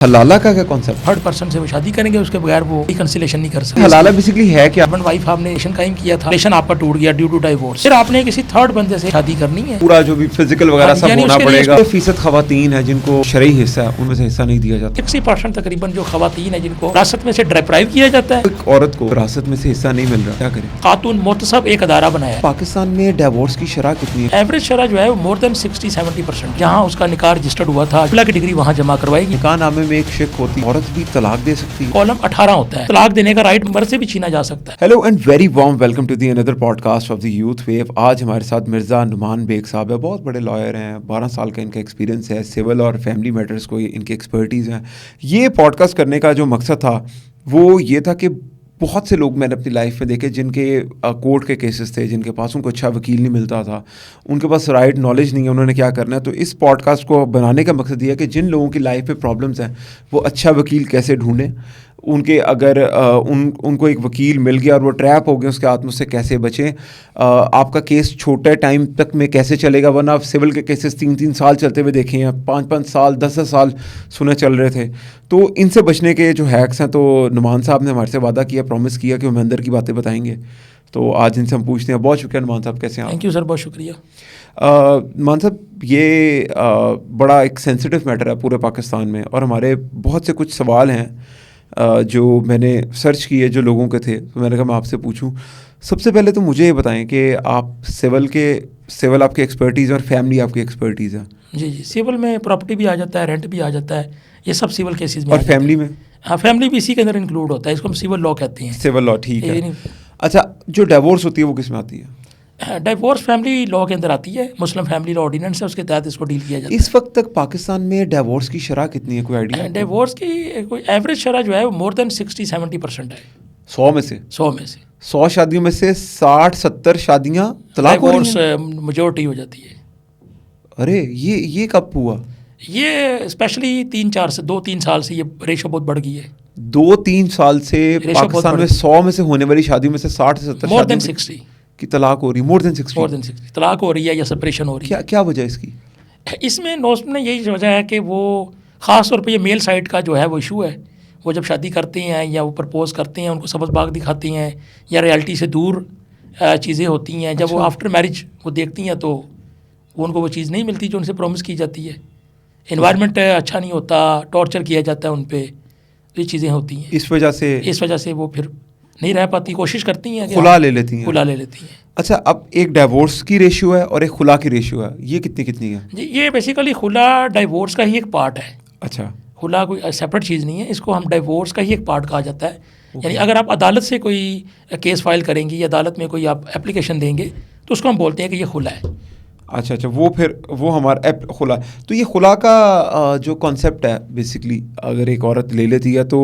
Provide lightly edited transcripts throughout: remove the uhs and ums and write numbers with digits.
हलाला का क्या concept? Third person से वो शादी करेंगे, उसके बगैर वो रिकंसिलेशन नहीं कर सकते। हलाला बेसिकली है क्या? हस्बैंड वाइफ आपने रिलेशन कायम किया था, रिलेशन आपका टूट गया ड्यू टू डाइवोर्स, फिर आपने किसी थर्ड बंदे से शादी करनी है। पूरा जो भी फिजिकल वगैरह सब यानी होना उसके लिए पड़ेगा। फीसद खवातीन है जिनको शरई हिस्सा है उनमें से हिस्सा नहीं दिया जाता। 60% तकरीबन जो खवातीन है जिनको विरासत में से डिप्राइव किया जाता है। एक औरत को विरासत में से हिस्सा नहीं मिल रहा, क्या करे? खातून मोतसब एक अदारा बनाया है। पाकिस्तान में डिवोर्स की शरह कितनी है? एवरेज शरह जो है वो मोर देन 60-70%। जहाँ उसका निकाह रजिस्टर्ड हुआ था, अल्लाह की डिग्री वहाँ जमा करवाएगी। निकाह नामे में एक शिक होती है, औरत भी तलाक दे सकती है। कॉलम 18 होता है, तलाक देने का राइट मर्द से भी छीना जा सकता है। Hello and very warm welcome to the another podcast of the youth wave. आज हमारे साथ मिर्ज़ा नुमान बेग साहब है, बहुत बड़े लॉयर हैं, 12 साल का इनका एक्सपीरियंस है, सिविल और फैमिली मैटर्स को इनकी एक्सपर्टीज़ हैं। ये पॉडकास्ट करने का जो मकसद था वो ये था कि बहुत से लोग मैंने अपनी लाइफ में देखे जिनके कोर्ट के केसेस थे, जिनके पास उनको अच्छा वकील नहीं मिलता था, उनके पास राइट नॉलेज नहीं है, उन्होंने क्या करना है। तो इस पॉडकास्ट को बनाने का मकसद ये है कि जिन लोगों की लाइफ में प्रॉब्लम्स हैं वो अच्छा वकील कैसे ढूंढें, उनके अगर उनको एक वकील मिल गया और वो ट्रैप हो गए उसके हाथ में, उससे कैसे बचें, आपका केस छोटे टाइम तक में कैसे चलेगा। वरना आप सिविल के केसेस 3-3 साल चलते हुए देखे हैं, 5-5 साल 10-10 साल सुने चल रहे थे। तो इनसे बचने के जो हैक्स हैं, तो नुमान साहब ने हमारे से वादा किया, प्रॉमिस किया कि वो अंदर की बातें बताएंगे। तो आज इनसे हम पूछते हैं। बहुत शुक्रिया नुमान साहब, कैसे हैं आप? थैंक यू सर, बहुत शुक्रिया। नुमान साहब, ये बड़ा एक सेंसिटिव मैटर है पूरे पाकिस्तान में, और हमारे बहुत से कुछ सवाल हैं जो मैंने सर्च किए जो लोगों के थे, तो मैंने कहा मैं आपसे पूछूं। सबसे पहले तो मुझे ये बताएं कि आप सिविल आपकी एक्सपर्टीज़ और फैमिली आपकी एक्सपर्टीज़ है। जी जी, सिविल में प्रॉपर्टी भी आ जाता है, रेंट भी आ जाता है, ये सब सिविल केसेस में। और फैमिली में? हाँ, फैमिली भी इसी के अंदर इंक्लूड होता है, इसको हम सिविल लॉ कहते हैं। सिविल लॉ, ठीक है। अच्छा, जो डिवोर्स होती है वो किस में आती है? डिवोर्स फैमिली लॉ के अंदर आती है, मुस्लिम फैमिली लॉ ऑर्डिनेंस है, उसके तहत इसको डील किया जाता है। इस वक्त तक पाकिस्तान में डिवोर्स की शरह कितनी है, कोई आइडिया? डिवोर्स की कोई एवरेज शरह जो है वो मोर देन 60-70% है। 100 में से? 100 शादियों में से 60-70 शादियाँ तलाक हो रही हैं? मेजोरिटी हो जाती है। अरे ये कब हुआ? ये स्पेशली 2-3 साल से ये रेशो बहुत बढ़ गई है। 2-3 साल से पाकिस्तान में 100 में से होने वाली शादियों में से 60-70 मोर देन 60 की तलाक हो रही है। मोर देन 60 तलाक हो रही है या सेपरेशन हो रही है। क्या वजह इसकी? इसमें नोस्ट में यही वजह है कि वो ख़ास तौर पे ये मेल साइड का जो है वो इशू है। वो जब शादी करते हैं या वो प्रपोज करते हैं, उनको सबज़ बाग दिखाती हैं या रियलिटी से दूर चीज़ें होती हैं। जब वो आफ्टर मैरिज वो देखती हैं तो उनको वो चीज़ नहीं मिलती जो उनसे प्रॉमिस की जाती है। इन्वायरमेंट अच्छा नहीं होता, टॉर्चर किया जाता है उन पर, तो ये चीज़ें होती हैं। इस वजह से वो फिर नहीं रह पाती, कोशिश करती हैं, खुला ले लेती हैं। अच्छा, अब एक डिवोर्स की रेशियो है और एक खुला की रेशियो है, ये कितनी है? जी, ये बेसिकली खुला डिवोर्स का ही एक पार्ट है। अच्छा, खुला कोई सेपरेट चीज़ नहीं है, इसको हम डिवोर्स का ही एक पार्ट कहा जाता है। यानी अगर आप अदालत से कोई केस फाइल करेंगी या अदालत में कोई आप एप्लीकेशन देंगे तो उसको हम बोलते हैं कि ये खुला है। अच्छा, वो हमारा खुला। तो ये खुला का जो कॉन्सेप्ट है, बेसिकली अगर एक औरत ले लेती है तो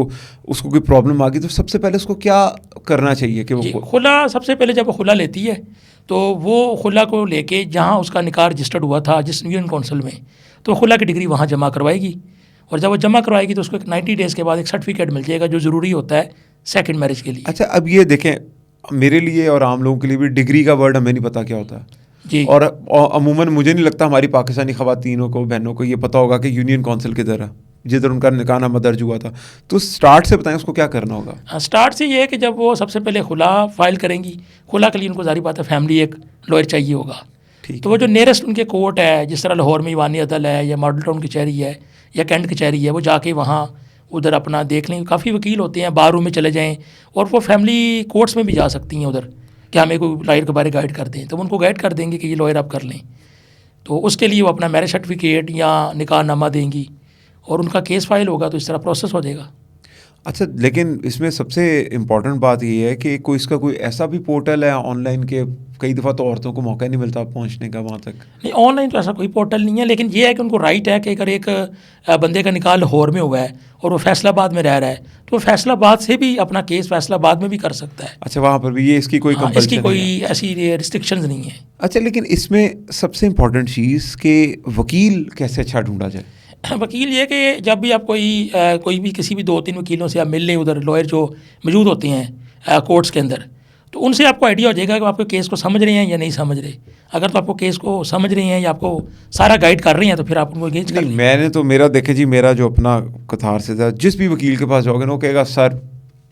उसको कोई प्रॉब्लम आ गई तो सबसे पहले उसको क्या करना चाहिए कि वो खुला? सबसे पहले जब वो खुला लेती है तो वो खुला को लेके जहाँ उसका निकाह रजिस्टर्ड हुआ था जिस यूनियन काउंसिल में, तो खुला की डिग्री वहाँ जमा करवाएगी। और जब वो जमा करवाएगी तो उसको 90 डेज़ के बाद एक सर्टिफिकेट मिल जाएगा जो ज़रूरी होता है सेकंड मैरिज के लिए। अच्छा, अब ये देखें, मेरे लिए और आम लोगों के लिए भी डिग्री का वर्ड हमें नहीं पता क्या होता है जी। और अमूमन मुझे नहीं लगता हमारी पाकिस्तानी ख़वातीनों को, बहनों को ये पता होगा कि यूनियन काउंसिल किधर है, जिधर उनका निकाहनामा दर्ज हुआ था। तो स्टार्ट से बताएं उसको क्या करना होगा। स्टार्ट से ये है कि जब वो सबसे पहले खुला फाइल करेंगी, खुला के लिए उनको जारी बात है फैमिली एक लॉयर चाहिए होगा। तो वो जो नियरेस्ट उनके कोर्ट है, जिस तरह लाहौर में ईवानी अदल है या मॉडल टाउन कचहरी है या कैंट कचहरी है, वो जाके वहाँ उधर अपना देख लें। काफ़ी वकील होते हैं, बार रूम में चले जाएँ और वो फैमिली कोर्ट्स में भी जा सकती हैं उधर कि हमें कोई लॉयर के बारे गाइड कर दें, तो उनको गाइड कर देंगे कि ये लॉयर आप कर लें। तो उसके लिए वो अपना मैरिज सर्टिफिकेट या निकाहनामा देंगी और उनका केस फाइल होगा, तो इस तरह प्रोसेस हो जाएगा। अच्छा, लेकिन इसमें सबसे इम्पॉर्टेंट बात ये है कि कोई ऐसा भी पोर्टल है ऑनलाइन के, कई दफ़ा तो औरतों को मौका नहीं मिलता पहुंचने का वहाँ तक। नहीं, ऑनलाइन तो ऐसा कोई पोर्टल नहीं है, लेकिन ये है कि उनको राइट है कि अगर एक बंदे का निकाह लाहौर में हुआ है और वो फैसलाबाद में रह रहा है तो फैसलाबाद से भी अपना केस फैसलाबाद में भी कर सकता है। अच्छा, वहाँ पर भी ये इसकी कोई इसकी कोई ऐसी रिस्ट्रिक्शंस नहीं है। अच्छा, लेकिन इसमें सबसे इम्पोर्टेंट चीज़ कि वकील कैसे अच्छा ढूंढा जाए? वकील ये कि जब भी आप कोई भी किसी भी 2-3 वकीलों से आप मिल लें, उधर लॉयर जो मौजूद होते हैं कोर्ट्स के अंदर, तो उनसे आपको आइडिया हो जाएगा कि आप आपके केस को समझ रहे हैं या नहीं समझ रहे। अगर तो आपको केस को समझ रहे हैं या आपको सारा गाइड कर रहे हैं तो फिर आप उनको एंगेज कर लें। मैंने तो मेरा देखे जी, मेरा जो अपना कथार से था, जिस भी वकील के पास जाओगे ना वो कहेगा सर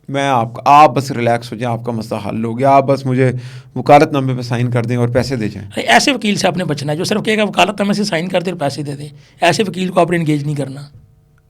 मैं आप बस रिलैक्स हो जाएं, आपका मसला हल हो गया, आप बस मुझे वकालतनामे पे साइन कर दें और पैसे दे जाएं। ऐसे वकील से आपने बचना है जो सिर्फ कहेगा वकालतनामे से साइन कर दे और पैसे दे दें। ऐसे वकील को आपने एंगेज नहीं करना।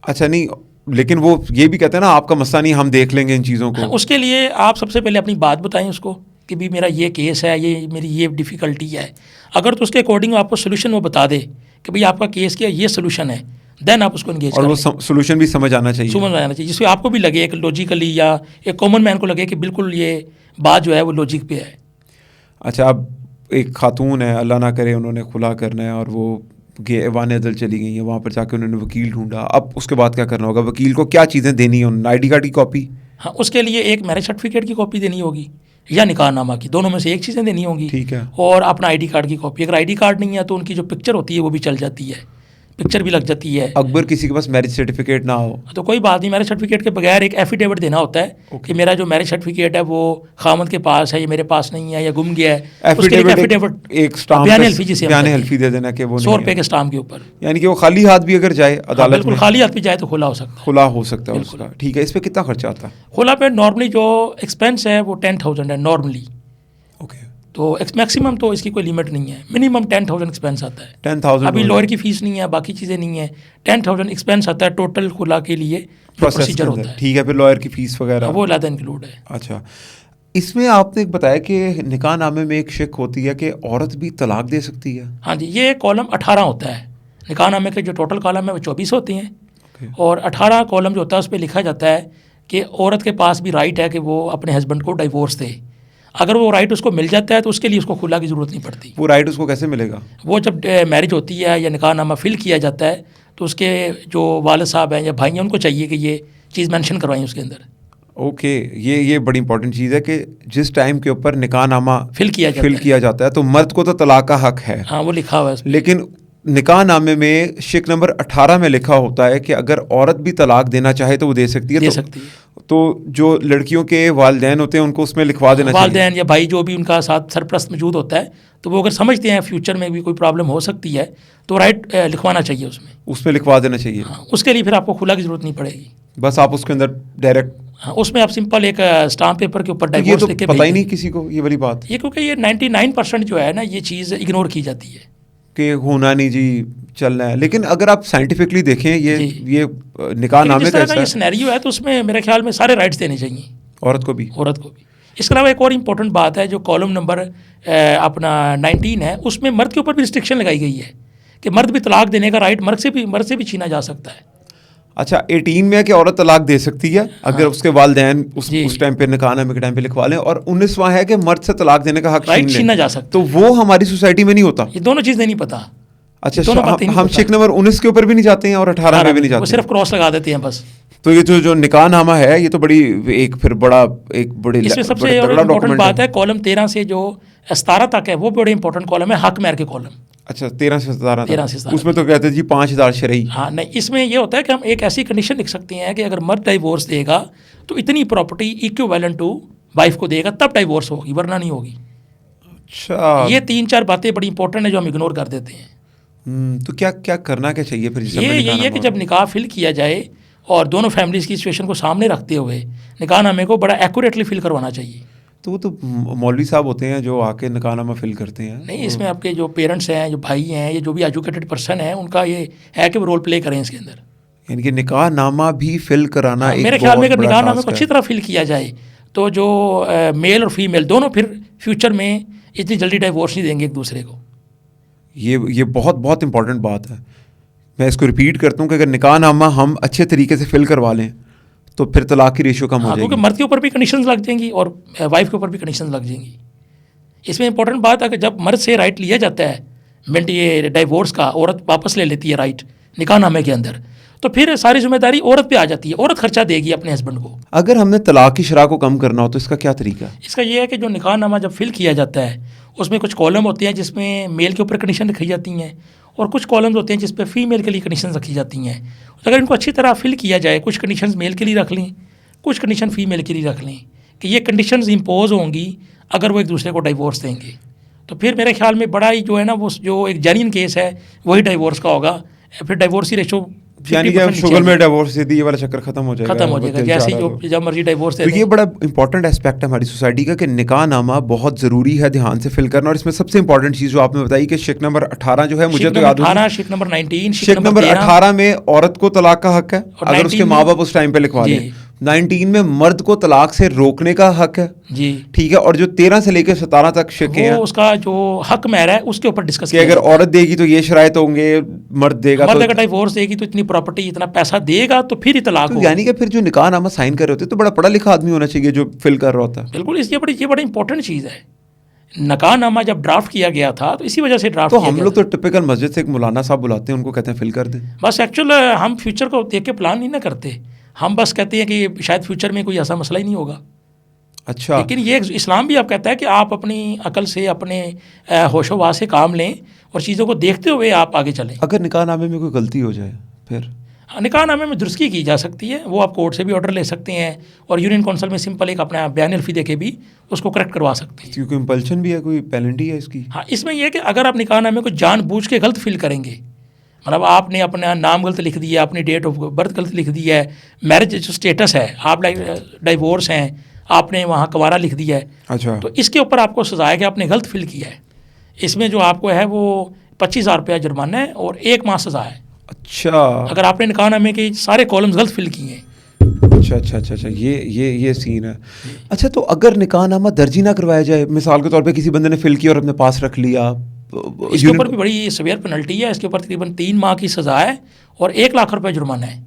अच्छा नहीं, लेकिन वो ये भी कहते हैं ना आपका मसला नहीं, हम देख लेंगे इन चीज़ों को। उसके लिए आप सबसे पहले अपनी बात बताएं उसको कि भी मेरा ये केस है, ये मेरी ये डिफ़िकल्टी है। अगर तो उसके अकॉर्डिंग आपको सोल्यूशन वो बता दे कि भाई आपका केस क्या ये सोल्यूशन है, देन आप उसको एंगेज और वो सोल्यूशन भी समझ आना चाहिए, जिससे आपको भी लगे एक लॉजिकली या एक कॉमन मैन को लगे कि बिल्कुल ये बात जो है वो लॉजिक पे है। अच्छा, अब एक खातून है, अल्लाह ना करे उन्होंने खुला करना है और वो ऐवान अदल चली गई हैं, वहाँ पर जाकर उन्होंने वकील ढूंढा, अब उसके बाद क्या करना होगा? वकील को क्या चीज़ें देनी है? उन्होंने ID कार्ड की कॉपी, हाँ उसके लिए एक मैरिज सर्टिफिकेट की कॉपी देनी होगी या निकाहनामा की, दोनों में से एक चीज़ें देनी होंगी। ठीक है। और अपना ID कार्ड की कॉपी। अगर ID कार्ड नहीं है तो उनकी जो पिक्चर होती है वो भी चल जाती है, पिक्चर भी लग जाती है। अकबर किसी के पास मैरिज सर्टिफिकेट ना हो तो कोई बात नहीं, मैरिज सर्टिफिकेट के बगैर एक एफिडेविट देना होता है कि मेरा जो मैरिज सर्टिफिकेट है वो खामद के पास है, ये मेरे पास नहीं है या गुम गया है। उसके लिए एफिडेविट एक स्टाम्प बयान हल्फी दे देना कि वो 100 रुपये के स्टाम्प के ऊपर, यानी कि वो खाली हाथ भी अगर जाए अदालत में, खाली हाथ भी जाए तो खुला हो सकता है, खुला हो सकता है उसका। ठीक है, इस पर कितना खर्चा आता है? खुला पे नॉर्मली जो एक्सपेंस है वो 10,000 है नॉर्मली। ओके, तो मैक्सिमम तो इसकी कोई लिमिट नहीं है, मिनिमम 10,000 एक्सपेंस आता है। 10,000 अभी लॉयर की फीस नहीं है, बाकी चीज़ें नहीं है, 10,000 एक्सपेंस आता है टोटल खुला के लिए प्रोसीजर होता है। ठीक है, फिर लॉयर की फीस वगैरह वो अलग इंक्लूड है। अच्छा, इसमें आपने एक बताया कि निकाहनामे में एक शिक होती है कि औरत भी तलाक दे सकती है। हाँ जी, ये कॉलम 18 होता है निकाहनामे के, जो टोटल कॉलम है वो 24 होते हैं और 18 कॉलम जो होता है उस पर लिखा जाता है कि औरत के पास भी राइट है कि वो अपने हस्बैंड को डाइवोर्स दे। अगर वो राइट उसको मिल जाता है तो उसके लिए उसको खुला की ज़रूरत नहीं पड़ती। वो राइट उसको कैसे मिलेगा? वो जब मैरिज होती है या निकाहनामा फिल किया जाता है तो उसके जो वालिद साहब हैं या भाई हैं उनको चाहिए कि ये चीज़ मेंशन करवाएं उसके अंदर। ओके, ये बड़ी इंपॉर्टेंट चीज़ है कि जिस टाइम के ऊपर निकाहनामा फिल किया जाता है तो मर्द को तो तलाक का हक है। हाँ, वो लिखा हुआ है। लेकिन निकाहनामे में शिक नंबर 18 में लिखा होता है कि अगर औरत भी तलाक देना चाहे तो वो दे सकती है। तो जो लड़कियों के वालिदैन होते हैं उनको उसमें लिखवा देना चाहिए। वालिदैन या भाई जो भी उनका साथ सरप्रस्त मौजूद होता है तो वो अगर समझते हैं फ्यूचर में भी कोई प्रॉब्लम हो सकती है तो राइट लिखवाना चाहिए, उसमें लिखवा देना चाहिए। हाँ, उसके लिए फिर आपको खुला की ज़रूरत नहीं पड़ेगी, बस आप उसके अंदर डायरेक्ट, हाँ उसमें आप सिंपल एक स्टाम्प पेपर के ऊपर डाइवोर्स लिख के पता ही नहीं किसी को ये वाली बात। ये क्योंकि ये 99% जो है ना ये चीज़ इग्नोर की जाती है कि होना नहीं जी, चलना है। लेकिन अगर आप साइंटिफिकली देखें ये निकाहनामे का ये सिनेरियो है तो उसमें मेरे ख्याल में सारे राइट्स देने चाहिए औरत को भी। इसके अलावा एक और इम्पोर्टेंट बात है जो कॉलम नंबर अपना 19 है, उसमें मर्द के ऊपर भी रिस्ट्रिक्शन लगाई गई है कि मर्द भी तलाक देने का राइट मर्द से भी छीना जा सकता है। अच्छा, 18 में है कि औरत तलाक दे सकती है अगर उसके वालिदैन उस टाइम पे निकाहनामे के टाइम पे लिखवा लें, और 19वां है कि मर्द से तलाक देने का हक छीना जा सकता। तो वो हमारी सोसाइटी में नहीं होता। ये दोनों चीज़ें नहीं पता। अच्छा, हम शिक नंबर 19 के ऊपर भी नहीं जाते हैं और 18 में भी नहीं जाते, वो सिर्फ क्रॉस लगा देते हैं बस। तो ये जो निकाहनामा है ये तो बड़ी एक बड़ी इसमें सबसे इम्पोर्टेंट बात है कॉलम 13 से जो 17 तक है वो बड़े इंपॉर्टेंट कॉलम है, हक महर के कॉलम। अच्छा, 13 से 17 उसमें तो कहते हैं जी 5,000 शरई। हाँ नहीं, इसमें ये होता है कि हम एक ऐसी कंडीशन लिख सकते हैं कि अगर मर्द डाइवोर्स देगा तो इतनी प्रॉपर्टी इक्विवेलेंट टू वाइफ को देगा तब डाइवोर्स होगी, वरना नहीं होगी। अच्छा, ये 3-4 बातें बड़ी इंपॉर्टेंट है जो हम इग्नोर कर देते हैं। तो क्या करना क्या चाहिए फिर? यही है कि जब निकाह फिल किया जाए और दोनों फैमिलीज़ की सिचुएशन को सामने रखते हुए निकाहनामे को बड़ा एक्यूरेटली फिल करवाना चाहिए। तो वो तो मौलवी साहब होते हैं जो आके निकाहनामा फिल करते हैं। नहीं, इसमें आपके जो पेरेंट्स हैं, जो भाई हैं, या जो भी एजुकेटेड पर्सन है, उनका ये है कि वो रोल प्ले करें इसके अंदर। यानी कि निकाहनामा भी फिल कराना मेरे ख्याल में अगर निकाहनामे को अच्छी तरह फिल किया जाए तो जो मेल और फीमेल दोनों फिर फ्यूचर में इतनी जल्दी डाइवोर्स नहीं देंगे एक दूसरे को। ये बहुत इंपॉर्टेंट बात है। मैं इसको रिपीट करता हूँ कि अगर निकाहनामा हम अच्छे तरीके से फिल करवा लें तो फिर तलाक की रेशियो कम हो जाएगी। क्योंकि मर्द के ऊपर भी कंडीशंस लग जाएंगी और वाइफ के ऊपर भी कंडीशंस लग जाएंगी। इसमें इंपॉर्टेंट बात है कि जब मर्द से राइट लिया जाता है मिनट ये डाइवोर्स का, औरत वापस ले लेती है राइट निकाहनामे के अंदर, तो फिर सारी जिम्मेदारी औरत पे आ जाती है, औरत खर्चा देगी अपने हस्बैंड को। अगर हमने तलाक की शरह को कम करना हो तो इसका क्या तरीका है? इसका ये है कि जो निकाहनामा जब फिल किया जाता है उसमें कुछ कॉलम होते हैं जिसमें मेल के ऊपर कंडीशन रखी जाती हैं और कुछ कॉलम्स होते हैं जिस पे फीमेल के लिए कंडीशन रखी जाती हैं। तो अगर इनको अच्छी तरह फिल किया जाए, कुछ कंडीशंस मेल के लिए रख लें, कुछ कंडीशन फीमेल के लिए रख लें कि ये कंडीशंस इम्पोज होंगी अगर वो एक दूसरे को डाइवोर्स देंगे। तो फिर मेरे ख्याल में बड़ा ही जो है ना वो जो एक जेन्युइन केस है वही डाइवोर्स का होगा। फिर डाइवोर्स की रेशो यानी कि शुगर में डाइवोर्स दे दी, ये वाला चक्कर खत्म हो जाएगा, जैसे ही जब मर्जी डाइवोर्स दे तो ये बड़ा इंपॉर्टेंट एस्पेक्ट है हमारी सोसाइटी का कि निकाह नामा बहुत ज़रूरी है ध्यान से फिल करना। और इसमें सबसे इंपॉर्टेंट चीज़ जो आपने बताई कि शिक नंबर 18 जो है, मुझे तो याद है शिक नंबर 19, शिक नंबर 18 में औरत को तलाक का हक है अगर उसके माँ बाप उस टाइम पे लिखवा दें। 19 में मर्द को तलाक से रोकने का हक है जी, ठीक है। और जो 13 से लेकर 17 तक शिक है उसका जो हक महर है उसके ऊपर डिस्कस कि अगर औरत देगी तो ये शराइत होंगे, मर्द देगा तो डाइवोर्स देगी तो इतनी प्रॉपर्टी इतना पैसा देगा तो फिर ही तलाक होगा। यानी कि फिर जो निकाह नामा साइन कर रहे होते तो बड़ा पढ़ा लिखा आदमी होना चाहिए जो फिल कर रहा होता है। बिल्कुल, ये बड़ी इंपॉर्टेंट चीज़ है। निकाह नामा जब ड्राफ्ट किया गया था तो इसी वजह से ड्राफ्ट तो हम लोग तो टिपिकल मस्जिद से एक मौलाना साहब बुलाते हैं, उनको कहते हैं फिल कर दें। बस एक्चुअल हम फ्यूचर को देख के प्लान नहीं ना करते, हम बस कहते हैं कि शायद फ्यूचर में कोई ऐसा मसला ही नहीं होगा। अच्छा, लेकिन ये इस्लाम भी आप कहता है कि आप अपनी अकल से अपने होशोवार से काम लें और चीज़ों को देखते हुए आप आगे चलें। अगर निकाह नामे में कोई गलती हो जाए फिर निकाह नामे में दुरुस्ती की जा सकती है, वो आप कोर्ट से भी ऑर्डर ले सकते हैं और यूनियन काउंसिल में सिंपल एक अपना बयान अल्फी दे के भी उसको करेक्ट करवा सकते हैं। क्योंकि इंपल्शन भी है, कोई पेनल्टी है इसकी। हाँ, इसमें यह है कि अगर आप निकाह नामे को जानबूझ के गलत फिल करेंगे, मतलब आपने अपना नाम गलत लिख दिया, अपनी डेट ऑफ बर्थ गलत लिख दी है, मैरिज जो स्टेटस है आप डाइवोर्स हैं, आपने वहाँ कवारा लिख दिया है, अच्छा, तो इसके ऊपर आपको सजा है कि आपने गलत फिल किया है। इसमें जो आपको है वो 25,000 रुपया जुर्माना है और 1 माह सजा है। अच्छा, अगर आपने निकाहनामे के सारे कॉलम्स गलत फिल किए हैं। अच्छा, ये सीन है। अच्छा, तो अगर निकाहनामा दर्जी ना करवाया जाए, मिसाल के तौर पे किसी बंदे ने फिल किया और अपने पास रख लिया, इसके ऊपर भी बड़ी सवेयर पेनल्टी है। इसके ऊपर तकरीबन 3 माह की सज़ा है और 1 लाख रुपये जुर्माना है,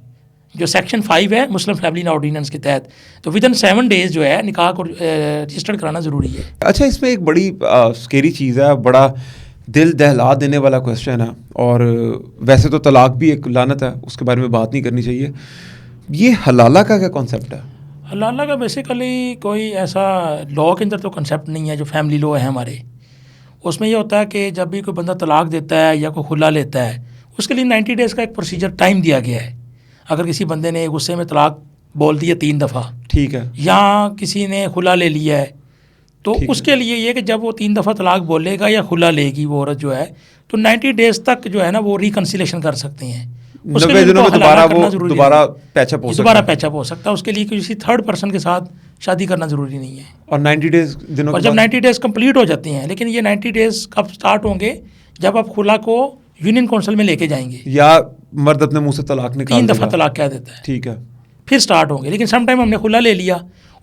जो सेक्शन 5 है मुस्लिम फैमिली लॉ ऑर्डिनेंस के तहत। तो विद इन 7 डेज जो है निकाह को रजिस्टर्ड कराना ज़रूरी है। अच्छा, इसमें एक बड़ी स्केरी चीज़ है, बड़ा दिल दहला देने वाला क्वेश्चन है, और वैसे तो तलाक भी एक लानत है, उसके बारे में बात नहीं करनी चाहिए। ये हलाला का क्या कॉन्सेप्ट है? हलाला का बेसिकली कोई ऐसा लॉ के अंदर तो कॉन्सेप्ट नहीं है। जो फैमिली लॉ है हमारे, उसमें ये होता है कि जब भी कोई बंदा तलाक देता है या कोई खुला लेता है, उसके लिए 90 डेज़ का एक प्रोसीजर टाइम दिया गया है। अगर किसी बंदे ने गुस्से में तलाक बोल दिया 3 दफ़ा, ठीक है, या किसी ने खुला ले लिया है, तो उसके लिए ये कि जब वो 3 दफ़ा तलाक बोलेगा या खुला लेगी वो औरत जो है, तो 90 डेज़ तक जो है ना वो रिकन्सिलेशन कर सकते हैं। उसके लिए दोबारा पैचअप हो सकता है। उसके लिए किसी थर्ड पर्सन के साथ शादी करना ज़रूरी नहीं है। और 90 डेज़ दिनों और जब 90 डेज़ कंप्लीट हो जाते हैं, लेकिन ये 90 डेज़ कब स्टार्ट होंगे? जब आप खुला को यूनियन काउंसिल में लेके जाएंगे, या मर्द अपने मुंह से तलाक निकाल 3 दफ़ा तलाक कह देता है, ठीक है, फिर स्टार्ट होंगे। लेकिन सम टाइम हमने खुला ले लिया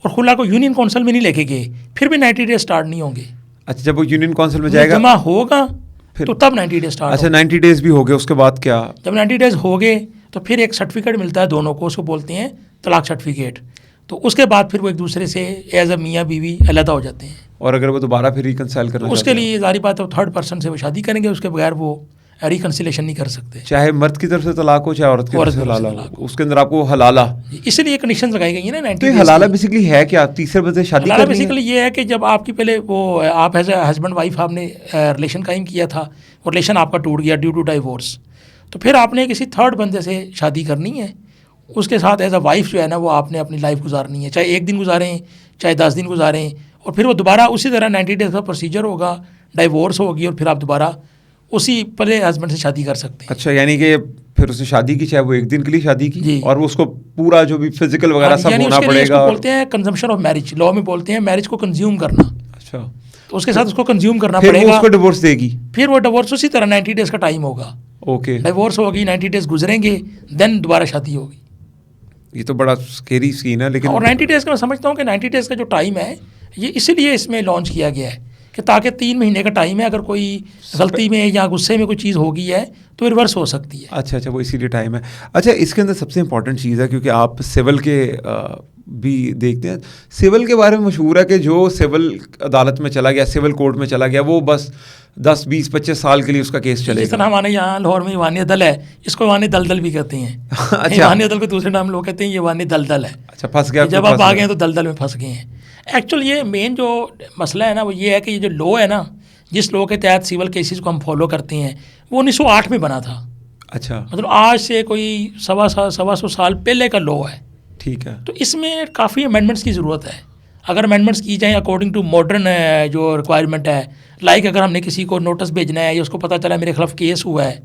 और खुला को यूनियन काउंसिल में नहीं लेके गए, फिर भी 90 डेज स्टार्ट नहीं होंगे। अच्छा, जब वो यूनियन काउंसिल में जाएगा जमा होगा तो तब 90 डेज स्टार्ट। अच्छा, 90 डेज भी हो गए, उसके बाद क्या? जब 90 डेज हो गए तो फिर एक सर्टिफिकेट मिलता है दोनों को, उसको बोलते हैं तलाक सर्टिफिकेट। तो उसके बाद फिर वो एक दूसरे से एज अ मियाँ बीवी अलग हो जाते हैं। और अगर वो दोबारा फिर रिकनसाइल करना, उसके लिए जारी बात है थर्ड पर्सन से वो शादी करेंगे, उसके बगैर वो रिकन्सिलेशन नहीं कर सकते। चाहे मर्द की तरफ से तलाक हो चाहे औरत की तरफ से हलाला हो, उसके अंदर आपको हलाला, इसलिए कंडीशन लगाई गई है ना 90 तो हलाला बेसिकली है क्या? तीसरे बंदे से शादी हलाला बेसिकली ये है कि जब आपकी पहले वो आप एज ए हस्बैंड वाइफ आपने रिलेशन कायम किया था, वो रिलेशन आपका टूट गया ड्यू टू डाइवोर्स, तो फिर आपने किसी थर्ड बंदे से शादी करनी है, उसके साथ एज अ वाइफ जो है ना वो आपने अपनी लाइफ गुजारनी है, चाहे 1 दिन गुजारें चाहे 10 दिन गुजारें, और फिर वो दोबारा उसी तरह 90 डेज का प्रोसीजर होगा, डाइवोर्स होगी और फिर आप दोबारा उसी पहले हस्बैंड से शादी कर सकते हैं। अच्छा, यानी कि फिर उससे शादी की, चाहे वो 1 दिन के लिए शादी की, और उसको पूरा जो भी फिजिकल वगैरह सब होना पड़ेगा। बोलते हैं कंजम्पशन ऑफ मैरिज, लॉ में बोलते हैं मैरिज को कंज्यूम करना। अच्छा, तो उसके साथ उसको कंज्यूम करना पड़ेगा, फिर उसको डिवोर्स देगी, फिर वो डिवोर्स उसी तरह 90 डेज का टाइम होगा। ओके, डिवोर्स होगी, 90 डेज गुजरेंगे, देन दोबारा शादी होगी। ये तो बड़ा स्केरी सीन है। लेकिन और 90 डेज़ का मैं समझता हूँ कि 90 डेज़ का जो टाइम है ये इसीलिए इसमें लॉन्च किया गया है कि ताकि 3 महीने का टाइम है, अगर कोई गलती में या गुस्से में कोई चीज़ हो गई है तो रिवर्स हो सकती है। अच्छा, वो इसीलिए टाइम है। अच्छा, इसके अंदर सबसे इंपॉर्टेंट चीज़ है, क्योंकि आप सिविल के भी देखते हैं, सिविल के बारे में मशहूर है कि जो सिविल अदालत में चला गया, सिविल कोर्ट में चला गया, वो बस 10, 20, 25 साल के लिए उसका केस चलेगा। जिस तरह हमारे यहाँ लाहौर में वानी दल है, इसको वानी दलदल भी कहते हैं। अच्छा, वानी दल को दूसरे नाम लोग कहते हैं ये वानी दलदल है। अच्छा, फंस गया, जब आप आ गए तो दलदल में फंस गए हैं। एक्चुअल ये मेन जो मसला है ना वो ये है कि ये जो लॉ है ना, जिस लॉ के तहत सिविल केसेस को हम फॉलो करते हैं, वो 1908 में बना था। अच्छा, मतलब आज से कोई 125 साल पहले का लॉ है। ठीक है। तो इसमें काफ़ी अमेंडमेंट्स की ज़रूरत है। अगर अमेंडमेंट्स की जाएँ अकॉर्डिंग टू मॉडर्न जो रिक्वायरमेंट है, लाइक अगर हमने किसी को नोटिस भेजना है या उसको पता चला मेरे खिलाफ केस हुआ है,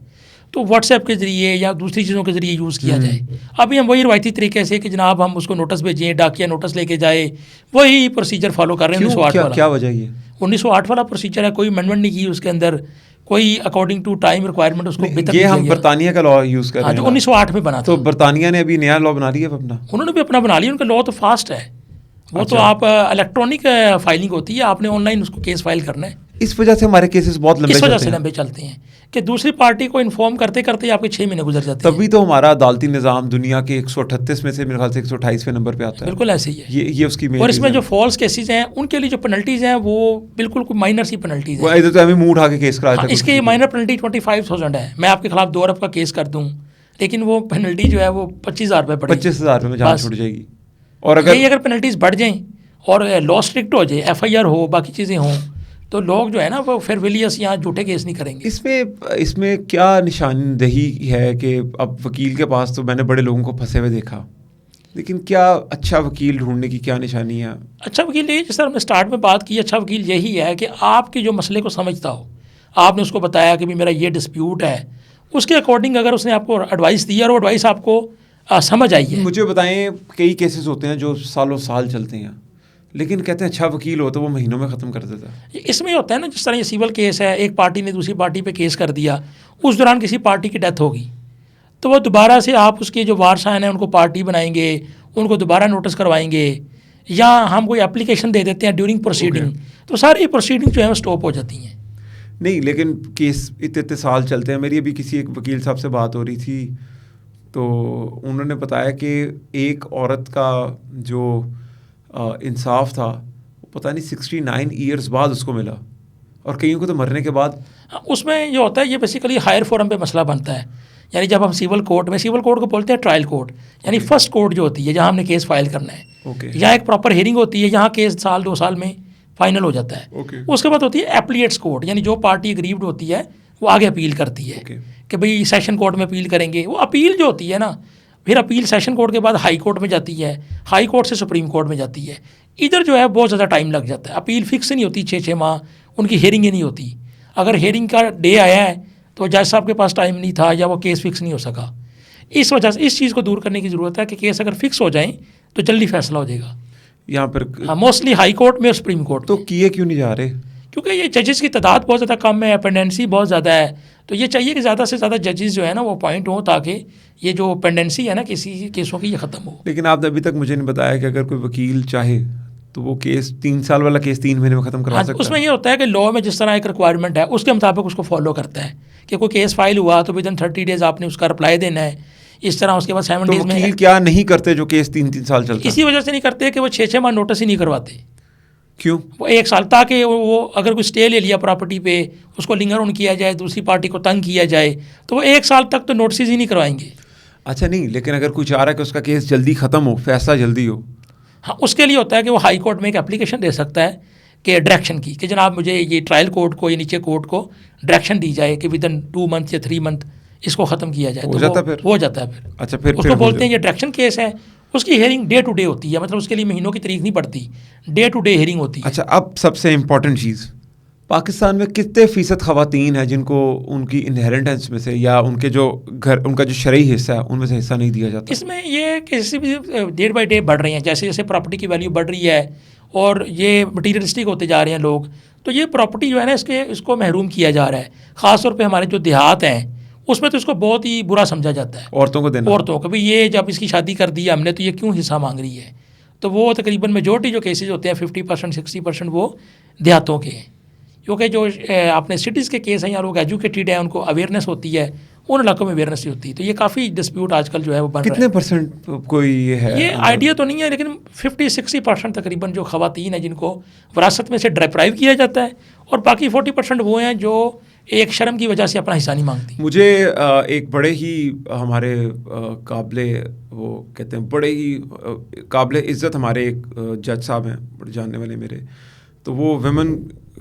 तो व्हाट्सएप के ज़रिए या दूसरी चीज़ों के ज़रिए यूज़ किया जाए। अभी हम वही रवायती तरीके से कि जनाब हम उसको नोटिस भेजें, डाकिया नोटिस लेके जाए, वही प्रोसीजर फॉलो कर रहे हैं 1908 वाला। क्या वजह ये 1908 वाला प्रोसीजर है, कोई अमेंडमेंट नहीं की उसके अंदर, कोई अकॉर्डिंग टू टाइम रिक्वायरमेंट उसको बेहतर ये हम बरतानिया का लॉ यूज़ कर रहे हैं जो 1908 में बना था। तो बरतानिया ने अभी नया लॉ बना लिया अपना, उन्होंने भी अपना बना लिया, उनका लॉ तो फास्ट है वो। तो आप इलेक्ट्रॉनिक फाइलिंग होती है, आपने ऑनलाइन उसको केस फाइल करना है। इस वजह से हमारे केसेस बहुत लंबे इस वजह से लंबे चलते हैं कि दूसरी पार्टी को इन्फॉर्म करते करते आपके 6 महीने गुजर जाते हैं। तभी तो हमारा अदालती निज़ाम दुनिया के 138 में से मेरे ख्याल से 128वें नंबर पे आता है। बिल्कुल ऐसे ही है ये उसकी मेन और इसमें जो फॉल्स केसेस हैं उनके लिए जो पेनल्टीज़ हैं वो बिल्कुल कोई माइनर सी पेनल्टीज़ हैं। इधर तो हमें मुंह उठा के केस करा देते हैं। इसके माइनर पेनल्टी 25,000 है। मैं आपके खिलाफ 2 अरब का केस कर दूँ, लेकिन वो पेनल्टी जो है वो 25,000 रुपये पड़ेगी। 25,000 में जान छूट जाएगी। और अगर पेनल्टीज़ बढ़ जाएँ और लॉ स्ट्रिक्ट हो जाए, FIR हो, बाकी चीज़ें हों, तो लोग जो है ना वो फिर विलियस यहाँ झूठे केस नहीं करेंगे। इसमें क्या निशानदेही है कि अब वकील के पास तो मैंने बड़े लोगों को फंसे हुए देखा, लेकिन क्या अच्छा वकील ढूंढने की क्या निशानी है? अच्छा वकील ये, जिस तरह हमने स्टार्ट में बात की, अच्छा वकील यही है कि आपके जो मसले को समझता हो, आपने उसको बताया कि भी मेरा ये डिस्प्यूट है, उसके अकॉर्डिंग अगर उसने आपको एडवाइस दी और वो एडवाइस आपको समझ आई है। मुझे बताएं, कई केसेस होते हैं जो सालों साल चलते हैं, लेकिन कहते हैं अच्छा वकील हो तो वो महीनों में ख़त्म कर देता है। इसमें होता है ना, जिस तरह ये सिविल केस है, एक पार्टी ने दूसरी पार्टी पे केस कर दिया, उस दौरान किसी पार्टी की डेथ होगी तो वो दोबारा से आप उसके जो वारसान हैं उनको पार्टी बनाएंगे, उनको दोबारा नोटिस करवाएंगे, या हम कोई एप्लीकेशन दे देते हैं ड्यूरिंग प्रोसीडिंग, तो सारी प्रोसीडिंग जो है वो स्टॉप हो जाती हैं। नहीं, लेकिन केस इतने साल चलते हैं। मेरी अभी किसी एक वकील साहब से बात हो रही थी तो उन्होंने बताया कि एक औरत का जो इंसाफ था पता नहीं 69 ईयर्स बाद उसको मिला, और कईयों को तो मरने के बाद। उसमें ये होता है, ये बेसिकली हायर फोरम पे मसला बनता है। यानी जब हम सिविल कोर्ट को बोलते हैं ट्रायल कोर्ट, यानी फर्स्ट कोर्ट जो होती है जहाँ हमने केस फाइल करना है, यहाँ एक प्रॉपर हियरिंग होती है, यहाँ केस 1-2 साल में फाइनल हो जाता है। उसके बाद होती है एप्लीएट्स कोर्ट, यानी जो पार्टी अग्रीव्ड होती है वो आगे अपील करती है कि भाई सेशन कोर्ट में अपील करेंगे। वो अपील जो होती है ना, फिर अपील सेशन कोर्ट के बाद हाई कोर्ट में जाती है, हाई कोर्ट से सुप्रीम कोर्ट में जाती है। इधर जो है बहुत ज़्यादा टाइम लग जाता है। अपील फिक्स नहीं होती, 6-6 माह उनकी हेयरिंग ही नहीं होती। अगर हेयरिंग का डे आया है तो जज साहब के पास टाइम नहीं था या वो केस फिक्स नहीं हो सका। इस वजह से इस चीज़ को दूर करने की ज़रूरत है कि केस अगर फिक्स हो जाए तो जल्दी फैसला हो जाएगा यहाँ पर। हाँ, मोस्टली हाई कोर्ट में और सुप्रीम कोर्ट तो किए क्यों नहीं जा रहे? क्योंकि ये जजेस की तादाद बहुत ज़्यादा कम है, पेंडेंसी बहुत ज़्यादा है। तो ये चाहिए कि ज़्यादा से ज़्यादा जजेस जो है ना वो अपॉइंट हों, ताकि ये जो पेंडेंसी है ना किसी केसों की, ये ख़त्म हो। लेकिन आपने अभी तक मुझे नहीं बताया कि अगर कोई वकील चाहे तो वो केस 3 साल वाला केस 3 महीने में ख़त्म करवा सकता है। उसमें ये होता है कि लॉ में जिस तरह एक रिक्वायरमेंट है उसके मुताबिक उसको फॉलो करता है कि कोई केस फाइल हुआ तो विदिन 30 डेज आपने उसका रिप्लाई देना है। इस तरह उसके बाद 7 डेज में। वकील क्या नहीं करते जो केस 3-3 साल चलता है? इसी वजह से नहीं करते कि वो 6-6 माह नोटिस ही नहीं करवाते। क्यों? वो 1 साल, ताकि वो अगर कोई स्टे ले लिया प्रॉपर्टी पे, उसको लिंगर ऑन किया जाए, दूसरी पार्टी को तंग किया जाए, तो वो 1 साल तक तो नोटिस ही नहीं करवाएंगे। अच्छा नहीं, लेकिन अगर कोई चाह रहा है कि उसका केस जल्दी ख़त्म हो, फैसला जल्दी हो, हाँ, उसके लिए होता है कि वो हाई कोर्ट में एक एप्लीकेशन दे सकता है कि डायरेक्शन की, कि जनाब मुझे ये ट्रायल कोर्ट को या नीचे कोर्ट को डायरेक्शन दी जाए कि विदिन 2 मंथ या 3 मंथ इसको ख़त्म किया जाए। हो जाता फिर? हो जाता है फिर। अच्छा, फिर उसको बोलते हैं ये डायरेक्शन केस है। उसकी हेयरिंग डे टू डे होती है, मतलब उसके लिए महीनों की तारीख नहीं पड़ती, डे टू डे हेयरिंग होती है। अच्छा, अब सबसे इम्पॉर्टेंट चीज़, पाकिस्तान में कितने फ़ीसद ख़वातीन हैं जिनको उनकी इनहेरिटेंस में से या उनके जो घर, उनका जो शरई हिस्सा है उनमें से हिस्सा नहीं दिया जाता? इसमें ये किसी भी डे बाई डे बढ़ रही हैं, जैसे जैसे प्रॉपर्टी की वैल्यू बढ़ रही है और ये मटीरियलिस्टिक होते जा रहे हैं लोग, तो ये प्रॉपर्टी जो है ना इसको महरूम किया जा रहा है। ख़ासतौर पर हमारे जो देहात हैं उसमें तो इसको बहुत ही बुरा समझा जाता है। औरतों को देना, औरतों को भी, ये जब इसकी शादी कर दी हमने तो ये क्यों हिस्सा मांग रही है। तो वो तकरीबन मेजॉरिटी जो केसेस होते हैं 50% 60% वो देहातों के हैं, क्योंकि जो अपने सिटीज़ के केस हैं या लोग एजुकेटेड हैं, उनको अवेयरनेस होती है, उन इलाकों में अवेयरनेस नहीं होती। तो ये काफ़ी डिस्प्यूट आजकल जो है वो बन रहा है। कितने परसेंट कोई ये है? ये आइडिया तो नहीं है, लेकिन 50-60% तकरीबन जो ख़वातीन हैं जिनको विरासत में से डिप्राइव किया जाता है, और बाकी 40% वो हैं जो एक शर्म की वजह से अपना हिस्सा नहीं मांगती। मुझे एक बड़े ही हमारे काबिले, वो कहते हैं बड़े ही काबिले इज़्ज़त हमारे एक जज साहब हैं, बड़े जानने वाले मेरे, तो वो वुमेन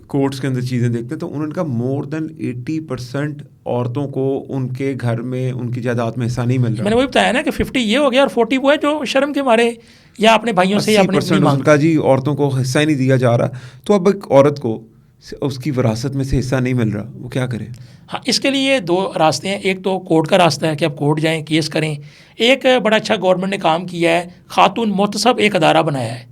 कोर्ट्स के अंदर चीज़ें देखते हैं, तो उन्होंने कहा मोर देन 80% औरतों को उनके घर में उनकी जायदाद में हिस्सा नहीं मिल रहा। मैंने वही बताया ना कि 50 ये हो गया और 40 वो है जो शर्म के मारे या अपने भाइयों से या अपने 80% उनका जी औरतों को हिस्सा ही नहीं दिया जा रहा। तो अब एक औरत को उसकी विरासत में से हिस्सा नहीं मिल रहा, वो क्या करे? हाँ, इसके लिए दो रास्ते हैं। एक तो कोर्ट का रास्ता है कि आप कोर्ट जाएं, केस करें। एक बड़ा अच्छा गवर्नमेंट ने काम किया है, खातून मोहतसब एक अदारा बनाया है।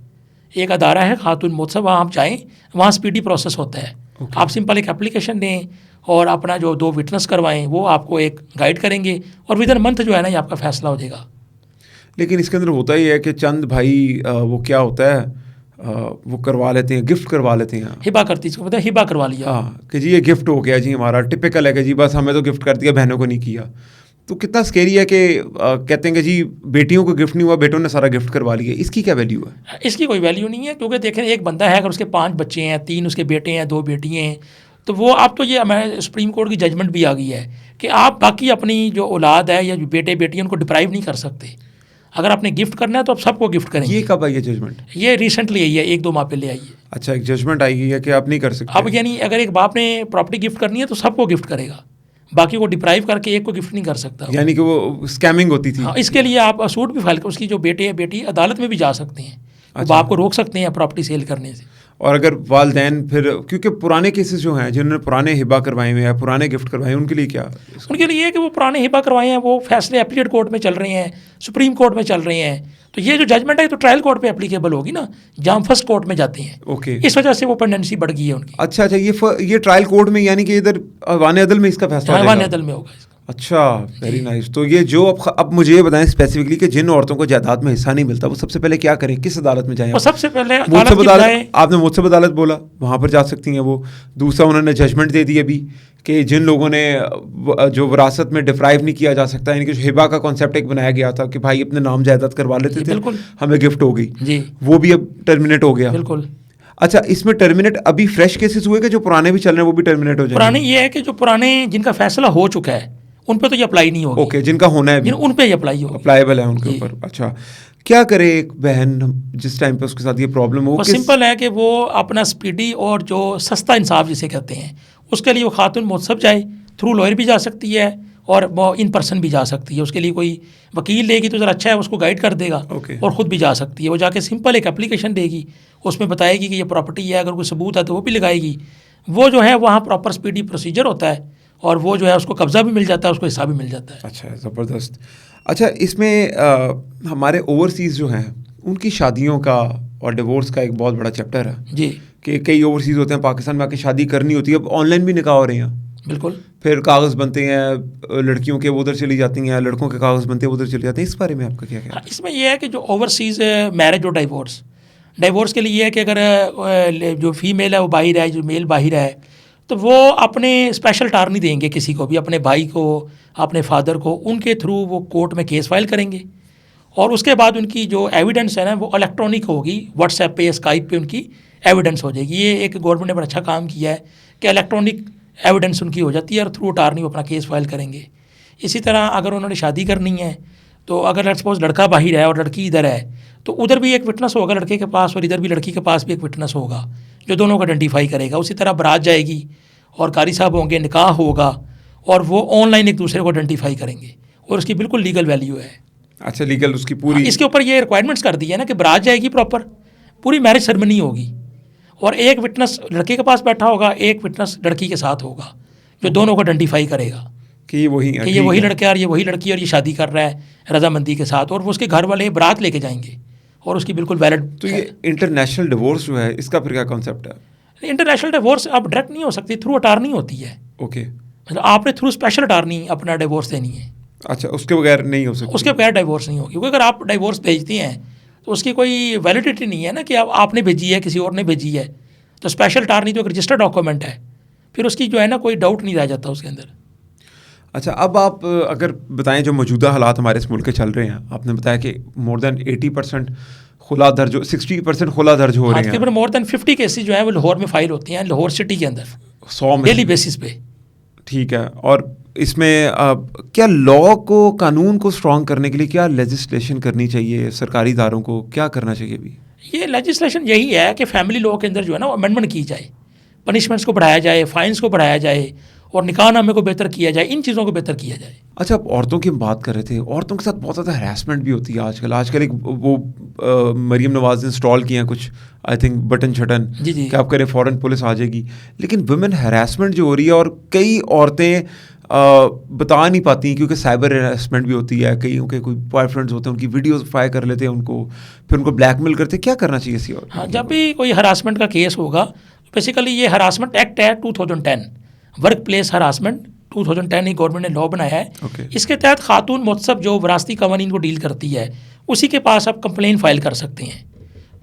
एक अदारा है खातून मोहतसब, वहाँ आप जाएँ, वहाँ स्पीडी प्रोसेस होता है। आप सिंपल एक एप्लीकेशन दें और अपना जो 2 विटनेस करवाएं, वो आपको एक गाइड करेंगे और विद इन मंथ जो है ना ये आपका फैसला हो जाएगा। लेकिन इसके अंदर होता ही है कि चंद भाई वो क्या होता है, वो करवा लेते हैं, गिफ्ट करवा लेते हैं, हिबा करती, इसको पता है, हिबा करवा लिया। हाँ, कि जी ये गिफ्ट हो गया जी, हमारा टिपिकल है कि जी बस हमें तो गिफ्ट कर दिया, बहनों को नहीं किया। तो कितना स्केरी है कि कहते हैं कि जी बेटियों को गिफ्ट नहीं हुआ, बेटों ने सारा गिफ्ट करवा लिया। इसकी क्या वैल्यू है? इसकी कोई वैल्यू नहीं है, क्योंकि देखें एक बंदा है, अगर उसके 5 बच्चे हैं, 3 उसके बेटे हैं, 2 बेटियाँ हैं, तो वो अब तो ये हमारे सुप्रीम कोर्ट की जजमेंट भी आ गई है कि आप बाकी अपनी जो औलाद है या जो बेटे बेटियाँ उनको डिप्राइव नहीं कर सकते। अगर आपने गिफ्ट करना है तो आप सबको गिफ्ट करेंगे। ये कब आई है जजमेंट? ये रिसेंटली आई है, 1-2 माह पहले आई है। अच्छा, एक जजमेंट आई है कि आप नहीं कर सकते। अब यानी अगर एक बाप ने प्रॉपर्टी गिफ्ट करनी है तो सबको गिफ्ट करेगा, बाकी को डिप्राइव करके एक को गिफ्ट नहीं कर सकता। यानी कि वो स्कैमिंग होती थी। हाँ, इसके लिए आप सूट भी फाइल कर, उसकी जो बेटे या बेटी अदालत में भी जा सकते हैं, अच्छा। बाप को रोक सकते हैं प्रॉपर्टी सेल करने से। और अगर वालदैन फिर, क्योंकि पुराने केसेस जो हैं जिन्होंने पुराने हिबा करवाए हुए हैं, पुराने गिफ्ट करवाए हैं, उनके लिए क्या? उनके लिए है कि वो पुराने हिबा करवाए हैं, वो फैसले एपीलेट कोर्ट में चल रहे हैं, सुप्रीम कोर्ट में चल रहे हैं, तो ये जो जजमेंट है तो ट्रायल कोर्ट पे एप्लीकेबल होगी ना, जहाँ हम फर्स्ट कोर्ट में जाते हैं। ओके, इस वजह से वो पेंडेंसी बढ़ गई है उनकी। अच्छा, ये ट्रायल कोर्ट में, यानी कि इधर अवान अदल में इसका फैसला हो अवान जाएगा? अदल में होगा इसका। अच्छा, वेरी नाइस। तो ये जो अब मुझे ये बताएं स्पेसिफिकली कि जिन औरतों को जायदाद में हिस्सा नहीं मिलता, वो सबसे पहले क्या करें, किस अदालत में जाएं? वो सबसे पहले मुझसे अदालत, आपने मुझसे अदालत बोला, वहाँ पर जा सकती हैं वो। दूसरा, उन्होंने जजमेंट दे दी अभी कि जिन लोगों ने जो विरासत में डिप्राइव नहीं किया जा सकता, यानी कि जो हिबा का कॉन्सेप्ट एक बनाया गया था कि भाई अपने नाम जायदाद करवा लेते थे, हमें गिफ्ट हो गई जी, वो भी अब टर्मिनेट हो गया। बिल्कुल। अच्छा, इसमें टर्मिनेट अभी फ्रेश केसेस हुए कि जो पुराने भी चल रहे हैं वो भी टर्मिनेट हो जाएंगे? पुराने ये है कि जो पुराने जिनका फैसला हो चुका है उन पे तो ये अप्लाई नहीं होगा। ओके, जिनका होना है उन पे ये अप्लाई होगा, अप्लाइबल है उनके ऊपर। अच्छा, क्या करे एक बहन जिस टाइम पे उसके साथ ये प्रॉब्लम हो? सिंपल है कि वो अपना स्पीडी और जो सस्ता इंसाफ जिसे कहते हैं, उसके लिए वो खातून मोहतसब जाए, थ्रू लॉयर भी जा सकती है और वो इन पर्सन भी जा सकती है। उसके लिए कोई वकील लेगी तो ज़रा अच्छा है, उसको गाइड कर देगा। और ख़ुद भी जा सकती है। वो जाके सिंपल एक एप्लीकेशन देगी, उसमें बताएगी कि ये प्रॉपर्टी है, अगर कोई सबूत है तो वो भी लगाएगी। वो जो है वहाँ प्रॉपर स्पीडी प्रोसीजर होता है और वो जो है उसको कब्ज़ा भी मिल जाता है, उसको हिस्सा भी मिल जाता है। अच्छा, ज़बरदस्त। अच्छा, इसमें हमारे ओवरसीज़ जो हैं उनकी शादियों का और डिवोर्स का एक बहुत बड़ा चैप्टर है जी, कि कई ओवरसीज़ होते हैं, पाकिस्तान में आके शादी करनी होती है, अब ऑनलाइन भी निकाह हो रहे हैं। बिल्कुल। फिर कागज़ बनते हैं, लड़कियों के वो उधर चली जाती हैं, लड़कों के कागज़ बनते हैं उधर चले जाते हैं। इस बारे में आपका क्या कहना है? इसमें यह है कि जो ओवरसीज़ मैरिज और डाइवोर्स के लिए ये है कि अगर जो फीमेल है वो बाहर है, जो मेल बाहर है, तो वो अपने स्पेशल टार्नी देंगे किसी को भी, अपने भाई को, अपने फादर को, उनके थ्रू वो कोर्ट में केस फाइल करेंगे और उसके बाद उनकी जो एविडेंस है ना वो इलेक्ट्रॉनिक होगी, व्हाट्सएप पे या स्काइप पे उनकी एविडेंस हो जाएगी। ये एक गवर्नमेंट ने बड़ा अच्छा काम किया है कि इलेक्ट्रॉनिक एविडेंस उनकी हो जाती है और थ्रू टार्नी वो अपना केस फाइल करेंगे। इसी तरह अगर उन्होंने शादी करनी है तो अगर सपोज लड़का बाहर है और लड़की इधर है तो उधर भी एक विटनेस होगा लड़के के पास और इधर भी लड़की के पास भी एक विटनेस होगा जो दोनों को आइडेंटिफाई करेगा। उसी तरह बारात जाएगी और कारी साहब होंगे, निकाह होगा और वो ऑनलाइन एक दूसरे को आइडेंटिफाई करेंगे और उसकी बिल्कुल लीगल वैल्यू है। अच्छा, लीगल उसकी पूरी। इसके ऊपर ये रिक्वायरमेंट्स कर दी है ना कि बारात जाएगी, प्रॉपर पूरी मैरिज सेरेमनी होगी और एक विटनेस लड़के के पास बैठा होगा, एक विटनेस लड़की के साथ होगा जो दोनों को आइडेंटिफाई करेगा कि ये वही लड़का है और ये वही लड़की और ये शादी कर रहा है रजामंदी के साथ, और वो उसके घर वाले बारात लेके जाएंगे और उसकी बिल्कुल वैलिड। तो ये इंटरनेशनल डिवोर्स जो है इसका फिर क्या कॉन्सेप्ट है? इंटरनेशनल डिवोर्स अब डायरेक्ट नहीं हो सकती, थ्रू अटार्नी होती है। ओके, मतलब आपने थ्रू स्पेशल अटार्नी अपना डिवोर्स देनी है। अच्छा, उसके बगैर नहीं हो सकती? उसके बगैर डिवोर्स नहीं होगी, क्योंकि अगर आप डिवोर्स भेजते हैं तो उसकी कोई वैलिडिटी नहीं है ना कि आपने भेजी है, किसी और ने भेजी है। तो स्पेशल अटार्नी जो एक रजिस्टर्ड डॉक्यूमेंट है, फिर उसकी जो है ना कोई डाउट नहीं रह जाता उसके अंदर। अच्छा, अब आप अगर बताएं जो मौजूदा हालात हमारे इस मुल्क के चल रहे हैं, आपने बताया कि मोर देन 80% खुला दर्ज, 60% खुला दर्ज हो रहे हैं। मोर देन 50 केसेस जो है वो लाहौर में फाइल होती हैं, लाहौर सिटी के अंदर 100 में डेली बेसिस पे। ठीक है, और इसमें क्या लॉ को, कानून को स्ट्रॉन्ग करने के लिए क्या लेजिस्लेशन करनी चाहिए? सरकारी इदारों को क्या करना चाहिए अभी? ये लेजिस्लेशन यही है कि फैमिली लॉ के अंदर जो है ना अमेंडमेंट की जाए, पनिशमेंट्स को बढ़ाया जाए, फाइन्स को बढ़ाया जाए और निकाहनामे को बेहतर किया जाए, इन चीज़ों को बेहतर किया जाए। अच्छा, आप औरतों की बात कर रहे थे, औरतों के साथ बहुत ज़्यादा हरासमेंट भी होती है आजकल। एक वो मरीम नवाज ने इंस्टॉल किए हैं कुछ आई थिंक बटन छटन जी जी कि आप करें फ़ौरन पुलिस आ जाएगी, लेकिन वुमेन हरासमेंट जो हो रही है और कई औरतें बता नहीं पाती क्योंकि साइबर हरासमेंट भी होती है, कई के कोई बॉयफ्रेंड्स होते हैं उनकी वीडियोस फायर कर लेते हैं उनको, फिर उनको ब्लैकमेल करते हैं, क्या करना चाहिए इसी? हाँ, जब भी कोई हरासमेंट का केस होगा, बेसिकली ये हरासमेंट एक्ट है 2010, वर्क प्लेस हरासमेंट 2010 ही गवर्नमेंट ने लॉ बनाया है। Okay. इसके तहत खातून मुतसब जो विरासती कवानीन को डील करती है उसी के पास आप कंप्लेन फाइल कर सकते हैं।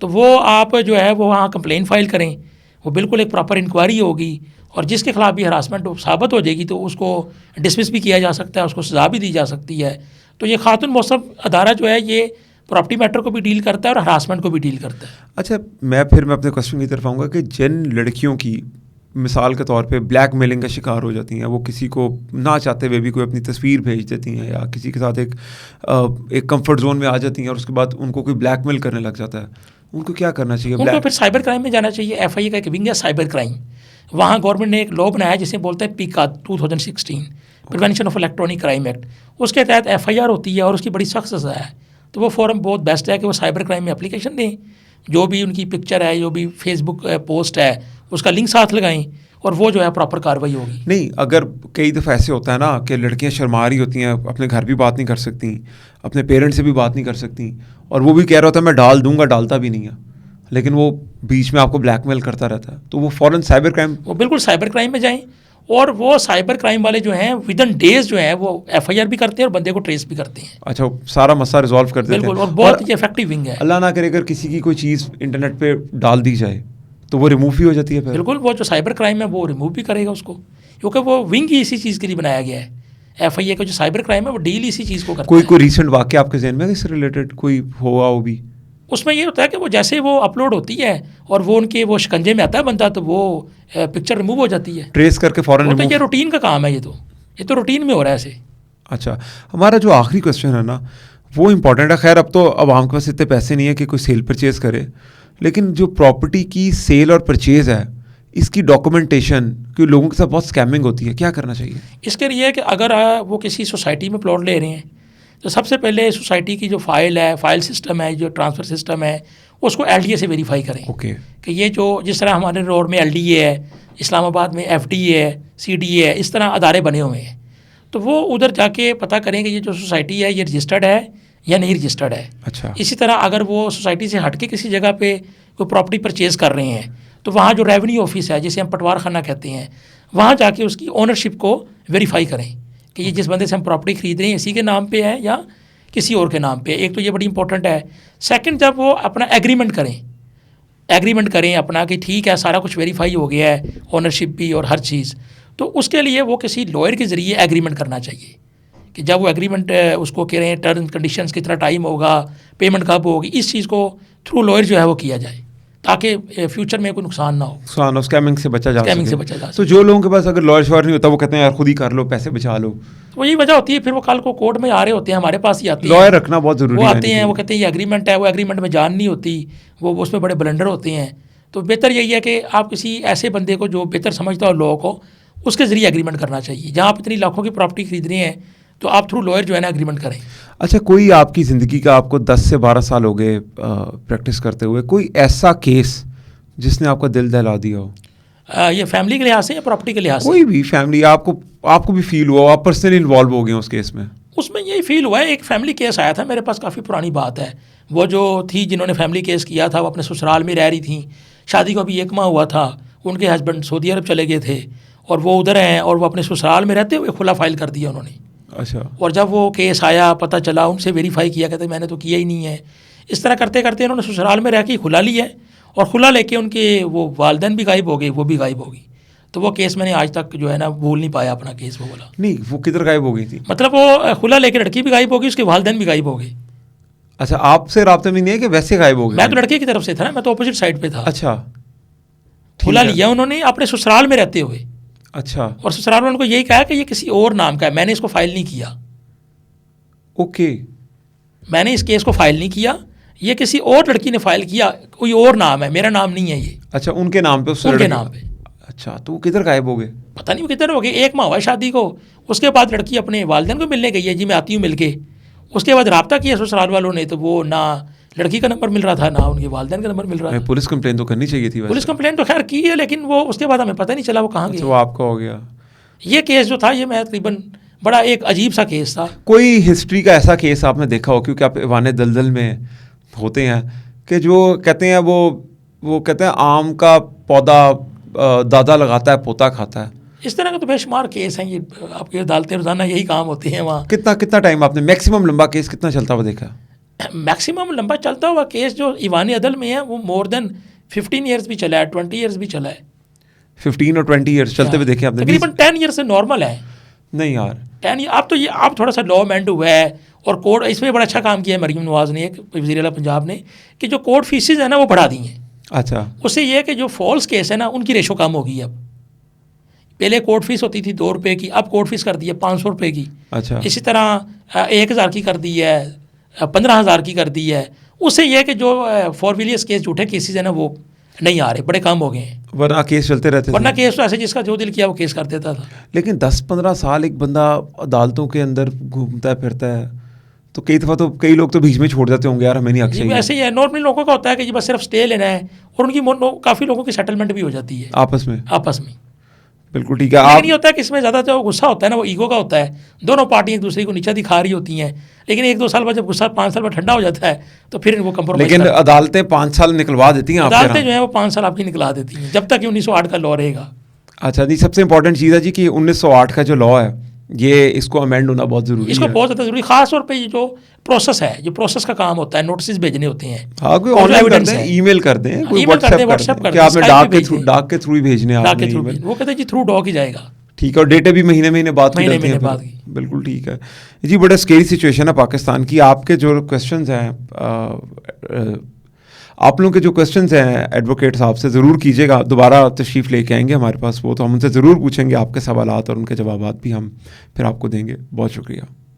तो वो आप जो है वो वहाँ कंप्लेन फाइल करें, वो बिल्कुल एक प्रॉपर इंक्वायरी होगी और जिसके खिलाफ भी हरासमेंट साबित हो जाएगी तो उसको डिसमिस भी किया जा सकता है, उसको सज़ा भी दी जा सकती है। तो ये खातून मुतसब अदारा जो है ये प्रॉपर्टी मैटर को भी डील करता है और हरासमेंट को भी डील करता है। अच्छा, मैं अपने क्वेश्चन की तरफ आऊँगा कि जिन लड़कियों की मिसाल के तौर पे ब्लैकमेलिंग का शिकार हो जाती हैं, वो किसी को ना चाहते हुए भी कोई अपनी तस्वीर भेज देती हैं या किसी के साथ एक कंफर्ट जोन में आ जाती हैं और उसके बाद उनको कोई ब्लैकमेल करने लग जाता है, उनको क्या करना चाहिए? उनको फिर साइबर क्राइम में जाना चाहिए। FIA का एक विंग है साइबर क्राइम, वहाँ गवर्नमेंट ने एक लॉ बनाया है जिसे बोलते हैं PICA 2016, prevention of electronic crime act. उसके तहत FIR होती है और उसकी बड़ी सख्त सज़ा है। तो वो फॉरम बहुत बेस्ट है कि वो साइबर क्राइम में एप्लीकेशन दें, जो भी उनकी पिक्चर है, जो भी फेसबुक पोस्ट है, उसका लिंक साथ लगाएं और वो जो है प्रॉपर कार्रवाई होगी। नहीं, अगर कई दफ़ा ऐसे होता है ना कि लड़कियां शर्मा रही होती हैं, अपने घर भी बात नहीं कर सकती, अपने पेरेंट्स से भी बात नहीं कर सकती, और वो भी कह रहा होता है मैं डाल दूंगा, डालता भी नहीं है, लेकिन वो बीच में आपको ब्लैकमेल करता रहता है, तो वो फ़ौरन साइबर क्राइम, वो बिल्कुल साइबर क्राइम में जाएं। और वो साइबर क्राइम वाले जो हैं विदिन डेज जो है वो FIR भी करते हैं और बंदे को ट्रेस भी करते हैं। अच्छा, सारा मसला रिजॉल्व कर देते हैं। बिल्कुल, और बहुत ही इफेक्टिव विंग है। अल्लाह ना करे अगर किसी की कोई चीज़ इंटरनेट पे डाल दी जाए तो वो रिमूव भी हो जाती है फिर? बिल्कुल, वो जो साइबर क्राइम है वो रिमूव भी करेगा उसको, क्योंकि वो विंग ही इसी चीज़ के लिए बनाया गया है। FIA का जो साइबर क्राइम है वो डील इसी चीज़ को करता है। कोई रिसेंट वाक़या आपके ज़हन में इससे रिलेटेड कोई हुआ हो भी? उसमें ये होता है कि वो जैसे वो अपलोड होती है और वो उनके वो शिकंजे में आता है बंदा, तो वो पिक्चर रिमूव हो जाती है, ट्रेस करके फ़ौरन तो रिमूव। ये रूटीन का काम है, ये तो रूटीन में हो रहा है ऐसे। अच्छा, हमारा जो आखिरी क्वेश्चन है ना वो इम्पॉर्टेंट है। खैर अब तो आवाम के पास इतने पैसे नहीं है कि कोई सेल परचेज़ करे, लेकिन जो प्रॉपर्टी की सेल और परचेज़ है इसकी डॉक्यूमेंटेशन, क्योंकि लोगों के साथ बहुत स्कैमिंग होती है, क्या करना चाहिए? इसके लिए कि अगर वो किसी सोसाइटी में प्लॉट ले रहे हैं तो सबसे पहले सोसाइटी की जो फाइल है, फाइल सिस्टम है, जो ट्रांसफ़र सिस्टम है, उसको LDA से वेरीफाई करें। ओके। कि ये जो जिस तरह हमारे रोड में LDA है, इस्लामाबाद में FDA है, CDA है, इस तरह अदारे बने हुए हैं, तो वो उधर जाके पता करें कि ये जो सोसाइटी है ये रजिस्टर्ड है या नहीं रजिस्टर्ड है। अच्छा। इसी तरह अगर वो सोसाइटी से हट के किसी जगह पे कोई प्रॉपर्टी परचेज़ कर रहे हैं तो वहाँ जो रेवेन्यू ऑफिस है, जिसे हम पटवार खाना कहते हैं, वहाँ जाके उसकी ओनरशिप को वेरीफाई करें कि ये जिस बंदे से हम प्रॉपर्टी खरीद रहे हैं इसी के नाम पे है या किसी और के नाम पे। एक तो ये बड़ी इंपॉर्टेंट है। सेकंड, जब वो अपना एग्रीमेंट करें अपना कि ठीक है सारा कुछ वेरीफाई हो गया है, ओनरशिप भी और हर चीज़, तो उसके लिए वो किसी लॉयर के ज़रिए एग्रीमेंट करना चाहिए कि जब वो एग्रीमेंट उसको कह रहे हैं टर्म्स कंडीशंस कितना टाइम होगा, पेमेंट कब होगी, इस चीज़ को थ्रू लॉयर जो है वो किया जाए ताकि फ्यूचर में कोई नुकसान ना हो, स्कैमिंग से बचा जा सके। तो जो लोगों के पास अगर लॉयर शॉयर नहीं होता वो कहते हैं यार खुद ही कर लो, पैसे बचा लो, तो यही वजह होती है। फिर वो कल को कोर्ट में आ रहे होते हैं, हमारे पास ही आते हैं, लॉयर रखना बहुत ज़रूरी है। वो आते हैं, वो कहते हैं ये एग्रीमेंट है, वो एग्रीमेंट में जान नहीं होती, वो उसमें बड़े ब्लंडर होते हैं। तो बेहतर यही है कि आप किसी ऐसे बंदे को जो बेहतर समझता हो लॉ को, उसके ज़रिए एग्रीमेंट करना चाहिए। जहाँ आप इतनी लाखों की प्रॉपर्टी खरीद रहे हैं तो आप थ्रू लॉयर जो है ना एग्रीमेंट करें। अच्छा, कोई आपकी ज़िंदगी का, आपको 10 से 12 साल हो गए प्रैक्टिस करते हुए, कोई ऐसा केस जिसने आपका दिल दहला दिया हो? ये फैमिली के लिहाज से या प्रॉपर्टी के लिहाज से? कोई भी फैमिली, आपको भी फील हुआ, आप पर्सनली इन्वॉल्व हो गए उस केस में? उसमें यही फील हुआ है, एक फैमिली केस आया था मेरे पास, काफ़ी पुरानी बात है। वो जो थी जिन्होंने फैमिली केस किया था वो अपने ससुराल में रह रही थी, शादी को अभी 1 माह हुआ था, उनके हस्बैंड सऊदी अरब चले गए थे और वो उधर हैं और वो अपने ससुराल में रहते हुए खुला फाइल कर दिया उन्होंने। अच्छा। और जब वो केस आया, पता चला, उनसे वेरीफाई किया, कहते मैंने तो किया ही नहीं है। इस तरह करते करते उन्होंने ससुराल में रह के खुला लिया है और खुला लेके उनके वो वालिदैन भी गायब हो गए, वो भी गायब हो गई। तो वो केस मैंने आज तक जो है ना भूल नहीं पाया अपना केस। वो बोला नहीं, वो किधर गायब हो गई थी? मतलब वो खुला लेके लड़की भी गायब हो गई, उसके वालिदैन भी गायब हो गए। अच्छा, आपसे राब्ते में नहीं है कि वैसे गायब हो गए? मैं तो लड़के की तरफ से था ना, मैं तो अपोजिट साइड पे था। अच्छा, खुला लिया उन्होंने अपने ससुराल में रहते हुए। अच्छा। और ससुराल में उनको यही कहा कि ये किसी और नाम का है, मैंने इसको फाइल नहीं किया। ओके। मैंने इस केस को फाइल नहीं किया, ये किसी और लड़की ने फाइल किया, कोई और नाम है, मेरा नाम नहीं है ये। अच्छा, उनके नाम पे? उनके नाम पे। अच्छा, तो वो किधर गायब हो गए? पता नहीं वो किधर हो गए। 1 माह हुआ शादी को, उसके बाद लड़की अपने वालिदैन को मिलने गई है, जी मैं आती हूँ मिल के। उसके बाद रब्ता किया ससुराल वालों ने, तो वो ना लड़की का नंबर मिल रहा था ना उनके वालिदैन का नंबर मिल रहा था। पुलिस कंप्लेन तो करनी चाहिए थी वैसे। पुलिस कंप्लेन तो खैर की है, लेकिन वो उसके बाद हमें पता नहीं चला वो कहाँ अच्छा, गए। वो आपका हो गया। ये केस जो था ये मैं तकरीबन बड़ा एक अजीब सा केस था। कोई हिस्ट्री का ऐसा केस आपने देखा हो, क्योंकि आप ईवान दलदल में होते हैं, कि जो कहते हैं वो कहते हैं आम का पौधा दादा लगाता है पोता खाता है, इस तरह का तो बेशुमार केस हैं ये, आपकी अदालतें रोज़ाना यही काम होती हैं वहाँ। कितना टाइम आपने मैक्सिमम लंबा केस कितना चलता हुआ देखा? मैक्सिमम लंबा चलता हुआ केस जो ईवान अदल में है वो मोर देन 15 ईयर्स भी चला है, 20 ईयर्स भी चला है। 15 और 20 ईयर्स चलते हुए देखे आपने? तकरीबन 10 ईयर से नॉर्मल है। नहीं यार 10 ईयर आप तो ये आप थोड़ा सा लॉ अमेंड हुआ है और कोर्ट इसमें बड़ा अच्छा काम किया है मरीम नवाज़ ने, वज़ीर आला पंजाब ने, कि जो कोर्ट फीसिस है ना वो बढ़ा दी हैं। अच्छा, उससे ये है कि जो फॉल्स केस है ना उनकी रेशो कम होगी। अब पहले कोर्ट फीस होती थी 2 रुपये की, अब कोर्ट फीस कर दी है 500 रुपये की। अच्छा, इसी तरह 1000 की कर दी है, 15,000 की कर दी है। उससे यह है कि जो फॉरविलियस केस झूठे केसेस है ना वो नहीं आ रहे, बड़े कम हो गए हैं। वरना केस चलते रहते वरना थे। केस तो ऐसे जिसका जो दिल किया वो केस कर देता था। लेकिन 10-15 साल एक बंदा अदालतों के अंदर घूमता फिरता है तो कई दफ़ा तो कई लोग तो बीच में छोड़ जाते होंगे, यार हमें नहीं हक जी चाहिए। ऐसे ही है, नॉर्मली लोगों का होता है कि जी बस सिर्फ स्टे लेना है और उनकी काफ़ी लोगों की सेटलमेंट भी हो जाती है आपस में। आपस में। बिल्कुल ठीक है। लेकिन आप ये होता है कि इसमें ज़्यादा जो गुस्सा होता है ना वो ईगो का होता है। दोनों पार्टी एक दूसरे को नीचा दिखा रही होती हैं, लेकिन 1-2 साल बाद जब गुस्सा 5 साल बाद ठंडा हो जाता है तो फिर इनको कंप्रोमाइज लेकिन अदालतें 5 साल निकलवा देती हैं आपके अदालतें यहाँ। जो है वो 5 साल आपकी निकला देती हैं जब तक कि 1908 का लॉ रहेगा। अच्छा जी, सबसे इंपॉर्टेंट चीज़ है जी कि 1908 का जो लॉ है ये इसको अमेंड होना बहुत ज़रूरी इसको है। बहुत ज़्यादा जरूरी, खास तौर पे ये जो प्रोसेस है, जो प्रोसेस का काम होता है, नोटिस भेजने होते हैं। हाँ, कोई और जो ऑनलाइन कर evidence दें, है। ईमेल कर दें, कोई email कर दें, व्हाट्सएप कर दें WhatsApp कर कि दें, आपने Skype पे भेज दें। डाक के थ्रू ही भेजने हैं डाक आपने के थ्रू email। वो कहते हैं जी थ्रू डॉक ही जाएगा। ठीक है, और डेटे भी महीने बाद की महीने डलती हैं बाद फिर। की। बिल्कुल ठीक है जी। बड़ा स्केरी सिचुएशन है पाकिस्तान की। आपके जो क्वेश्चंस हैं आप लोगों के जो क्वेश्चंस हैं एडवोकेट साहब से ज़रूर कीजिएगा, दोबारा तशरीफ़ लेके आएंगे हमारे पास वो, तो हम उनसे ज़रूर पूछेंगे आपके सवालात और उनके जवाबात भी हम फिर आपको देंगे। बहुत शुक्रिया।